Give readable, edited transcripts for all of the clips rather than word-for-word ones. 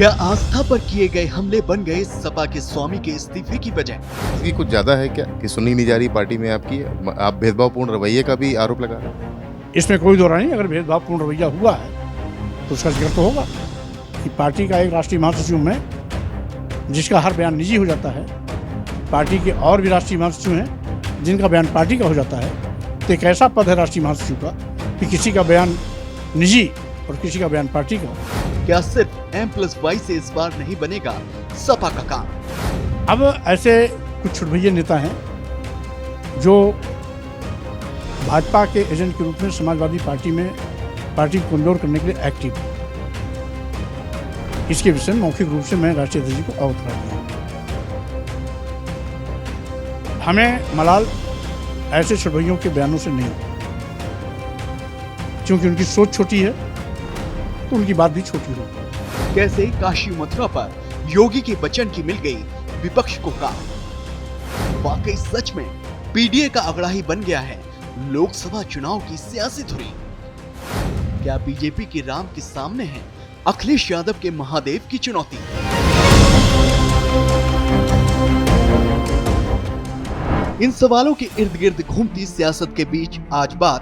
क्या आस्था पर किए गए हमले बन गए सपा के स्वामी के इस्तीफे की वजह? इसकी कुछ ज्यादा है क्या कि सुनी नहीं जा रही पार्टी में आपकी? आप भेदभावपूर्ण रवैये का भी आरोप लगा रहे हैं। इसमें कोई दो राय नहीं। अगर भेदभावपूर्ण रवैया हुआ है तो उसका जिक्र तो होगा कि पार्टी का एक राष्ट्रीय महासचिव में जिसका हर बयान निजी हो जाता है, पार्टी के और भी राष्ट्रीय महासचिव हैं जिनका बयान पार्टी का हो जाता है। तो एक ऐसा पद है राष्ट्रीय महासचिव का कि किसी का बयान निजी और किसी का बयान पार्टी का। क्या सिर्फ M+Y से इस बार नहीं बनेगा सपा का काम? अब ऐसे कुछ छुटभैये नेता हैं जो भाजपा के एजेंट के रूप में समाजवादी पार्टी में पार्टी को कमजोर करने के लिए एक्टिव है। इसके विषय में मौखिक रूप से मैं राष्ट्रीय अध्यक्ष जी को अवगत करा दिया हूं। हमें मलाल ऐसे छुटभैयों के बयानों से नहीं, क्योंकि उनकी सोच छोटी है तो उनकी बात भी छोटी होगी। कैसे काशी मथुरा पर योगी के वचन की मिल गई विपक्ष को काम? वाकई सच में पीडीए का अगड़ा ही बन गया है लोकसभा चुनाव की सियासी धुरी। क्या बीजेपी के राम के सामने है अखिलेश यादव के महादेव की चुनौती? इन सवालों के इर्द गिर्द घूमती सियासत के बीच आज बात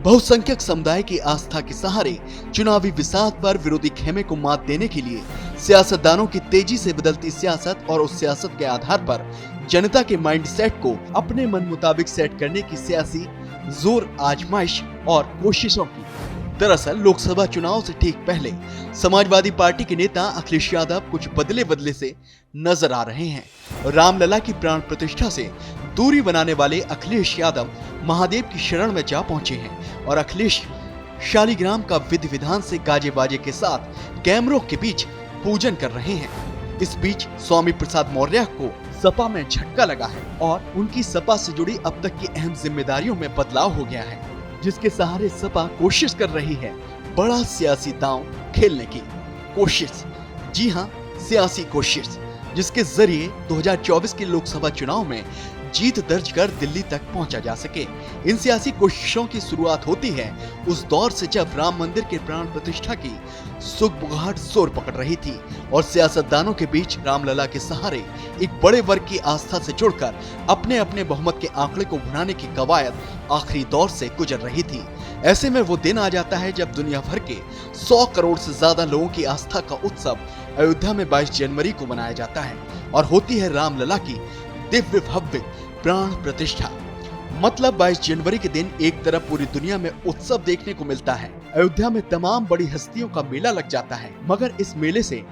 बहुसंख्यक समुदाय की आस्था के सहारे चुनावी विसात पर विरोधी खेमे को मात देने के लिए सियासतदानों की तेजी से बदलती सियासत और उस सियासत के आधार पर जनता के माइंडसेट को अपने मन मुताबिक सेट करने की सियासी जोर आजमाइश और कोशिशों की। दरअसल लोकसभा चुनाव से ठीक पहले समाजवादी पार्टी के नेता अखिलेश यादव कुछ बदले बदले से नजर आ रहे हैं। रामलला की प्राण प्रतिष्ठा से दूरी बनाने वाले अखिलेश यादव महादेव की शरण में जा पहुंचे हैं और अखिलेश शालिग्राम का विधि विधान से गाजे बाजे के साथ कैमरों के बीच पूजन कर रहे हैं। इस बीच स्वामी प्रसाद मौर्य को सपा में झटका लगा है और उनकी सपा से जुड़ी अब तक की अहम जिम्मेदारियों में बदलाव हो गया है, जिसके सहारे सपा कोशिश कर रही है बड़ा सियासी दांव खेलने की कोशिश। जी हां, सियासी कोशिश, जिसके जरिए 2024 के लोकसभा चुनाव में जीत दर्ज कर दिल्ली तक पहुंचा जा सके। इन सियासी कोशिशों की शुरुआत होती है उस दौर से जब राम मंदिर के प्राण प्रतिष्ठा की सुगबुगाहट जोर पकड़ रही थी और सियासतदानों के बीच रामलला के सहारे एक बड़े वर्ग की आस्था से जुड़कर अपने अपने बहुमत के आंकड़े को बढ़ाने की कवायद आखिरी दौर से गुजर रही थी। ऐसे में वो दिन आ जाता है जब दुनिया भर के 100 करोड़ से ज्यादा लोगों की आस्था का उत्सव अयोध्या में 22 जनवरी को मनाया जाता है और होती है रामलला की दिव्य भव्य प्राण प्रतिष्ठा। मतलब 22 जनवरी के दिन एक तरफ पूरी दुनिया में उत्सव देखने को मिलता है, अयोध्या में तमाम बड़ी हस्तियों का मेला लग जाता है, मगर इस मेले से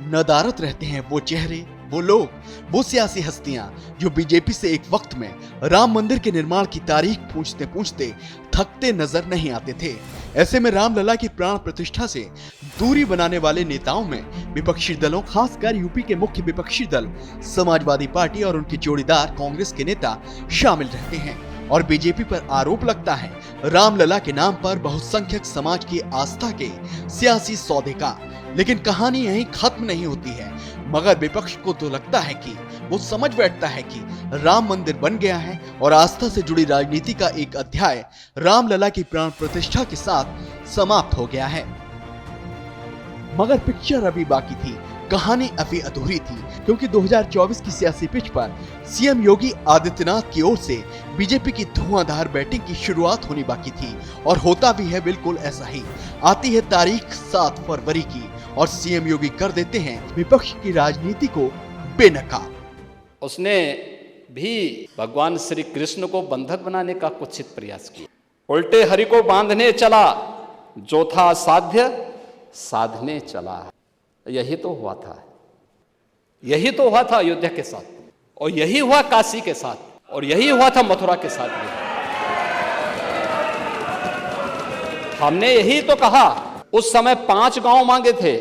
नदारत रहते हैं वो चेहरे, वो लोग, वो सियासी हस्तियां जो बीजेपी से एक वक्त में राम मंदिर के निर्माण की तारीख पूछते पूछते थकते नजर नहीं आते थे। ऐसे में रामलला की प्राण प्रतिष्ठा से दूरी बनाने वाले नेताओं में विपक्षी दलों, खासकर यूपी के मुख्य विपक्षी दल समाजवादी पार्टी और उनके जोड़ीदार कांग्रेस के नेता शामिल रहते हैं और बीजेपी पर आरोप लगता है रामलला के नाम पर बहुसंख्यक समाज की आस्था के सियासी सौदे का। लेकिन कहानी यहीं खत्म नहीं होती है, मगर विपक्ष को तो लगता है कि वो समझ बैठता है कि राम मंदिर बन गया है और आस्था से जुड़ी राजनीति का एक अध्याय रामलला की प्राण प्रतिष्ठा के साथ समाप्त हो गया है। मगर पिक्चर अभी बाकी थी, कहानी अभी अधूरी थी, क्योंकि 2024 की सियासी पिच पर सीएम योगी आदित्यनाथ की ओर से बीजेपी की धुआंधार बैटिंग की शुरुआत होनी बाकी थी और होता भी है बिल्कुल ऐसा ही। आती है तारीख 7 फरवरी की और सीएम योगी कर देते हैं विपक्ष की राजनीति को बेनकाब। उसने भी भगवान श्री कृष्ण को बंधक बनाने का कुत्सित प्रयास किया। उल्टे हरि को बांधने चला, जो था साध्य साधने चला। यही तो हुआ था, यही तो हुआ था अयोध्या के साथ, और यही हुआ काशी के साथ, और यही हुआ था मथुरा के साथ भी। हमने यही तो कहा, उस समय 5 गांव मांगे थे।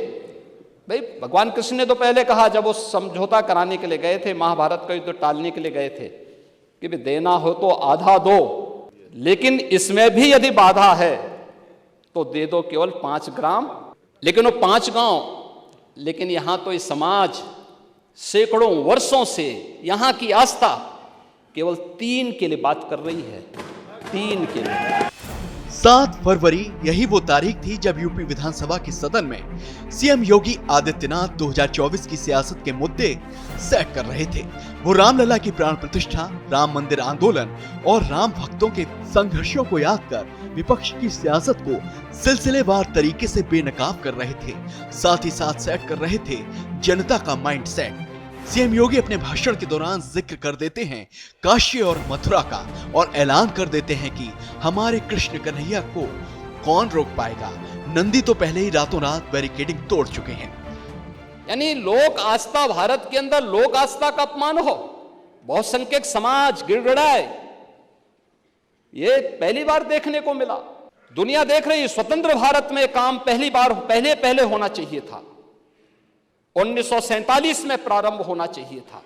भाई भगवान कृष्ण ने तो पहले कहा, जब वो समझौता कराने के लिए गए थे, महाभारत का युद्ध टालने के लिए गए थे, कि भी देना हो तो आधा दो, लेकिन इसमें भी यदि बाधा है तो दे दो केवल 5 ग्राम। लेकिन वो 5 गांव, लेकिन यहां तो इस समाज सैकड़ों वर्षों से यहां की आस्था केवल 3 के लिए बात कर रही है, 3 के लिए। 7 फरवरी यही वो तारीख थी जब यूपी विधानसभा के सदन में सीएम योगी आदित्यनाथ 2024 की सियासत के मुद्दे सेट कर रहे थे। वो रामलला की प्राण प्रतिष्ठा, राम मंदिर आंदोलन और राम भक्तों के संघर्षों को याद कर विपक्ष की सियासत को सिलसिलेवार तरीके से बेनकाब कर रहे थे। साथ ही साथ सेट कर रहे थे जनता का माइंड सेट। सीएम योगी अपने भाषण के दौरान जिक्र कर देते हैं काशी और मथुरा का और ऐलान कर देते हैं कि हमारे कृष्ण कन्हैया को कौन रोक पाएगा। नंदी तो पहले ही रातों रात बैरिकेडिंग तोड़ चुके हैं। यानी लोक आस्था, भारत के अंदर लोक आस्था का अपमान हो, बहुसंख्यक समाज गिड़गिड़ाए, ये पहली बार देखने को मिला। दुनिया देख रही, स्वतंत्र भारत में काम पहली बार पहले होना चाहिए था। 1947 में प्रारंभ होना चाहिए था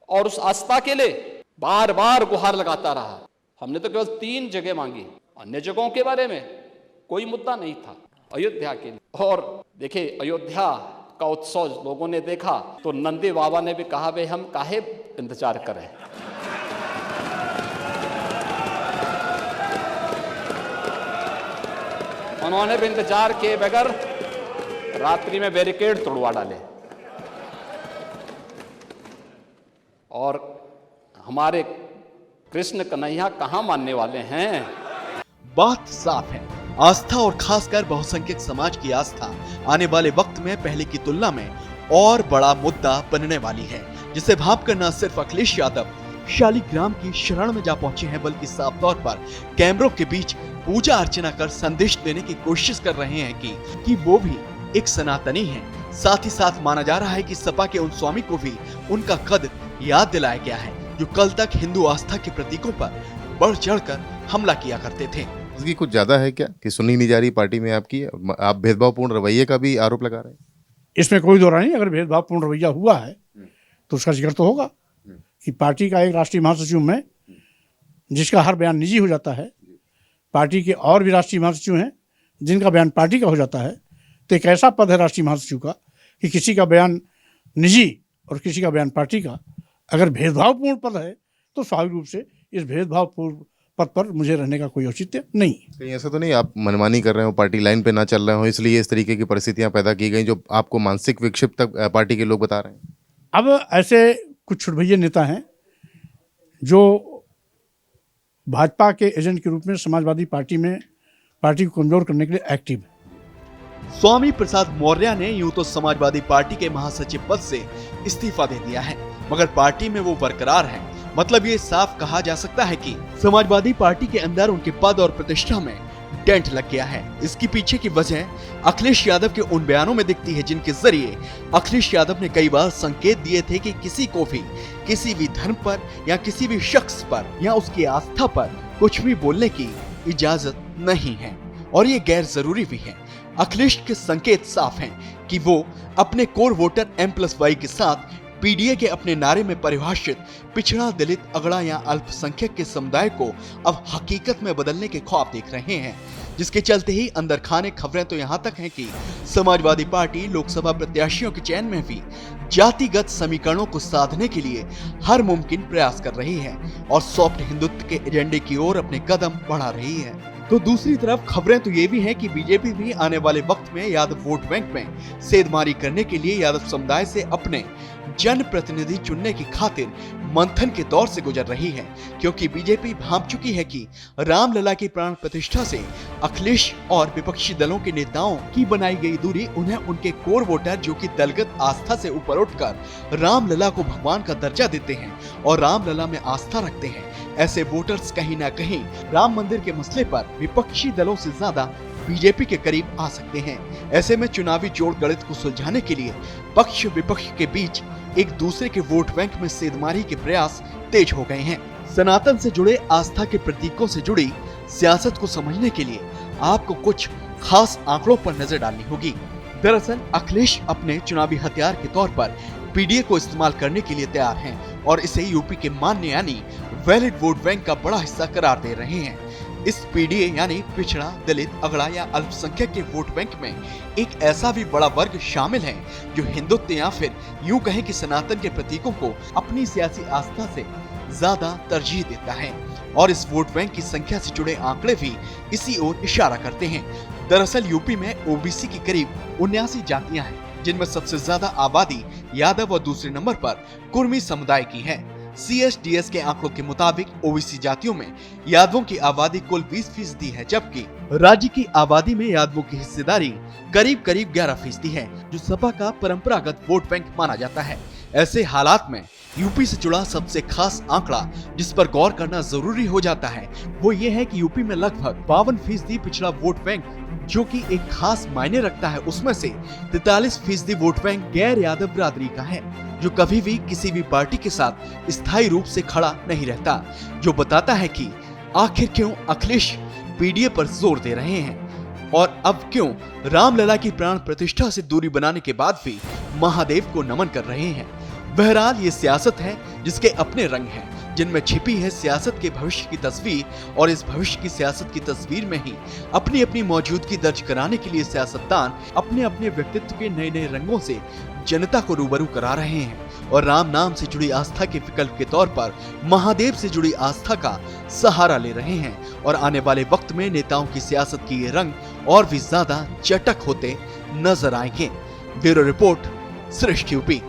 और उस आस्था के लिए बार बार गुहार लगाता रहा। हमने तो केवल 3 जगह मांगी, अन्य जगहों के बारे में कोई मुद्दा नहीं था। अयोध्या के लिए, और देखिए अयोध्या का उत्सव लोगों ने देखा तो नंदी बाबा ने भी कहा भाई हम काहे इंतजार करें। उन्होंने भी इंतजार किए बगैर रात्रि में बैरिकेड तोड़वा डाले और हमारे कृष्ण कन्हैया कहां मानने वाले हैं। बात साफ है, आस्था और खासकर बहुसंख्यक समाज की आस्था आने वाले वक्त में पहले की तुलना में और बड़ा मुद्दा बनने वाली है, जिसे भाप कर न सिर्फ अखिलेश यादव शालिग्राम की शरण में जा पहुंचे हैं, बल्कि साफ तौर पर कैमरों के बीच पूजा अर्चना कर संदेश देने की कोशिश कर रहे हैं कि वो भी एक सनातनी है। साथ ही साथ माना जा रहा है कि सपा के उन स्वामी को भी उनका कद याद दिलाया गया है जो कल तक हिंदू आस्था के प्रतीकों पर बढ़ चढ़कर हमला किया करते थे। इसकी कुछ ज्यादा है क्या कि सुनी नहीं जा रही पार्टी में आपकी? आप भेदभावपूर्ण रवैये का भी आरोप लगा रहे हैं। इसमें कोई दो राय नहीं। अगर भेदभावपूर्ण रवैया हुआ है तो उसका जिक्र तो होगा कि पार्टी का एक राष्ट्रीय महासचिव में जिसका हर बयान निजी हो जाता है, पार्टी के और भी राष्ट्रीय महासचिव हैं जिनका बयान पार्टी का हो जाता है, तो एक ऐसा पद है राष्ट्रीय महासचिव का कि किसी का बयान निजी और किसी का बयान पार्टी का। अगर भेदभावपूर्ण पद है तो स्वाभाविक रूप से इस भेदभावपूर्ण पद पर मुझे रहने का कोई औचित्य नहीं। कहीं ऐसा तो नहीं आप मनमानी कर रहे हो, पार्टी लाइन पे ना चल रहे हो, इसलिए इस तरीके की परिस्थितियां पैदा की गई जो आपको मानसिक विक्षिप्त तक पार्टी के लोग बता रहे हैं? अब ऐसे कुछ छुटभैये नेता हैं जो भाजपा के एजेंट के रूप में समाजवादी पार्टी में पार्टी को कमजोर करने के लिए एक्टिव है। स्वामी प्रसाद मौर्य ने यूं तो समाजवादी पार्टी के महासचिव पद से इस्तीफा दे दिया है, मगर पार्टी में वो बरकरार हैं। मतलब ये साफ कहा जा सकता है कि समाजवादी पार्टी के अंदर उनके पद और प्रतिष्ठा में डेंट लग गया है। इसके पीछे की वजह अखिलेश यादव के उन बयानों में दिखती है जिनके जरिए अखिलेश यादव ने कई बार संकेत दिए थे कि किसी को भी किसी भी धर्म पर या किसी भी शख्स पर या उसकी आस्था पर कुछ भी बोलने की इजाजत नहीं है और ये गैर जरूरी भी है। अखिलेश के संकेत साफ हैं कि वो अपने कोर वोटर M+Y के साथ पीडीए के अपने नारे में परिभाषित पिछड़ा, दलित, अगड़ा या अल्पसंख्यक के समुदाय को अब हकीकत में बदलने के ख्वाब देख रहे हैं, जिसके चलते ही अंदर खाने खबरें तो यहाँ तक हैं कि समाजवादी पार्टी लोकसभा प्रत्याशियों के चयन में भी जातिगत समीकरणों को साधने के लिए हर मुमकिन प्रयास कर रही है और सॉफ्ट हिंदुत्व के एजेंडे की ओर अपने कदम बढ़ा रही है। तो दूसरी तरफ खबरें तो ये भी हैं कि बीजेपी भी आने वाले वक्त में यादव वोट बैंक में सेधमारी करने के लिए यादव समुदाय से अपने जनप्रतिनिधि चुनने की खातिर मंथन के दौर से गुजर रही है, क्योंकि बीजेपी भांप चुकी है कि रामलला की प्राण प्रतिष्ठा से अखिलेश और विपक्षी दलों के नेताओं की बनाई गई दूरी उन्हें उनके कोर वोटर जो कि दलगत आस्था से ऊपर उठकर रामलला को भगवान का दर्जा देते हैं और रामलला में आस्था रखते हैं, ऐसे वोटर्स कहीं ना कहीं राम मंदिर के मसले पर विपक्षी दलों से ज्यादा बीजेपी के करीब आ सकते हैं। ऐसे में चुनावी जोड़ गणित को सुलझाने के लिए पक्ष विपक्ष के बीच एक दूसरे के वोट बैंक में सेधमारी के प्रयास तेज हो गए हैं। सनातन से जुड़े आस्था के प्रतीकों से जुड़ी सियासत को समझने के लिए आपको कुछ खास आंकड़ों पर नजर डालनी होगी। दरअसल अखिलेश अपने चुनावी हथियार के तौर पर पीडीए को इस्तेमाल करने के लिए तैयार हैं और इसे यूपी के मान्य यानी वैलिड वोट बैंक का बड़ा हिस्सा करार दे रहे हैं। इस पीडीए यानी पिछड़ा, दलित, अगड़ा या अल्पसंख्यक के वोट बैंक में एक ऐसा भी बड़ा वर्ग शामिल है जो हिंदुत्व या फिर यूं कहें कि सनातन के प्रतीकों को अपनी सियासी आस्था से ज्यादा तरजीह देता है और इस वोट बैंक की संख्या से जुड़े आंकड़े भी इसी ओर इशारा करते हैं। दरअसल यूपी में ओबीसी की करीब 79 जातियां हैं, जिनमें सबसे ज्यादा आबादी यादव और दूसरे नंबर पर कुर्मी समुदाय की है। CSDS के आंकड़ों के मुताबिक ओबीसी जातियों में यादवों की आबादी कुल 20% है, जबकि राज्य की आबादी में यादवों की हिस्सेदारी करीब 11% है, जो सपा का परंपरागत वोट बैंक माना जाता है। ऐसे हालात में यूपी से जुड़ा सबसे खास आंकड़ा जिस पर गौर करना जरूरी हो जाता है वो ये है कि यूपी में लगभग 52% पिछड़ा वोट बैंक, जो कि एक खास मायने रखता है। उसमें से 43% वोट बैंक गैर यादव बिरादरी का है, जो कभी भी किसी भी पार्टी के साथ स्थायी रूप से खड़ा नहीं रहता, जो बताता है कि आखिर क्यों अखिलेश पीडीए पर जोर दे रहे हैं और अब क्यों रामलला की प्राण प्रतिष्ठा से दूरी बनाने के बाद भी महादेव को नमन कर रहे हैं। बहरहाल ये सियासत है जिसके अपने रंग हैं, जिनमें छिपी है सियासत के भविष्य की तस्वीर, और इस भविष्य की सियासत की तस्वीर में ही अपनी अपनी मौजूदगी दर्ज कराने के लिए सियासतदान अपने अपने व्यक्तित्व के नए नए रंगों से जनता को रूबरू करा रहे हैं और राम नाम से जुड़ी आस्था के विकल्प के तौर पर महादेव से जुड़ी आस्था का सहारा ले रहे हैं। और आने वाले वक्त में नेताओं की सियासत की ये रंग और भी ज्यादा चटक होते नजर आएंगे। ब्यूरो रिपोर्ट, श्रेष्ठ यूपी।